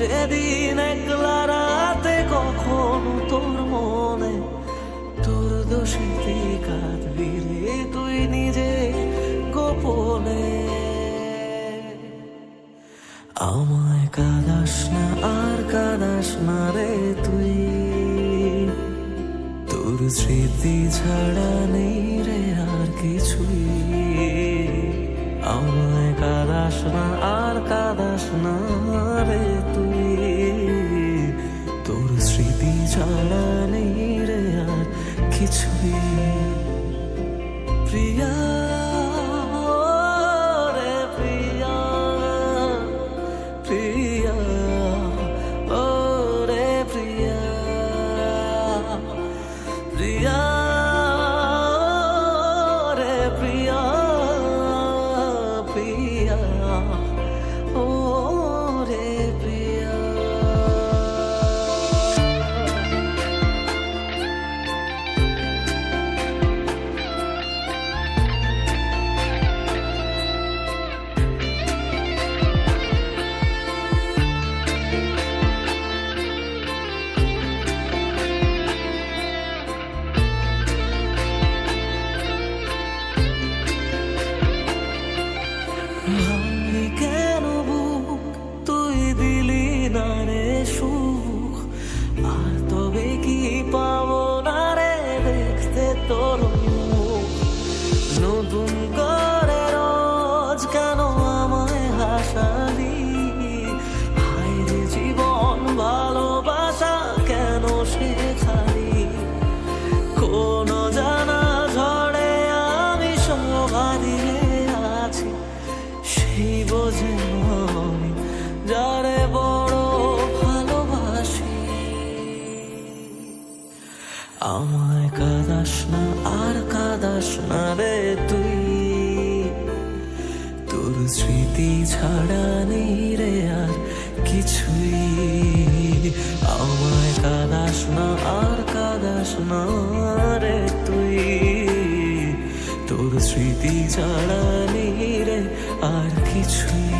যেদিন একলা রাতে কখনো তোর মনে তোর দোষে কাঁদবি রে তুই নিজে গোপনে। আমায় কাঁদাস না আর কাঁদাস না রে তুই, তোর স্মৃতি ছাড়া নেই রে আর কিছুই। আমায় কাঁদাস না আর কাঁদাস না রে তুই, তোর স্মৃতি ছাড়া নেই রে আর কিছুই। প্রিয়া রে প্রিয়া, প্রিয়া ও রে প্রিয়া, প্রিয়া রে প্রিয়া, প্রিয়া ও রে প্রিয়া। ভাঙলি কেন বুক তুই দিলি না রে সুখ, আর তবে কি পাবো না রে দেখতে তোর মুখ। নতুন করে রোজ কেন আমায় হাসালি, হায় রে জীবন ভালোবাসা কেন শেখালি। কোন জানা ঝড়ে আমি শোভা দিয়ে আছি, সেই বোঝে আমি যারে বড় ভালোবাসি। আমায় কাঁদাস না আর কাঁদাস না রে তুই, তোর স্মৃতি ছাড়া নেই রে আর কিছুই। আমায় কাঁদাস না আর কাঁদাস না রে তুই, তোর স্মৃতি ছাড়া নেই রে আর কিছুই।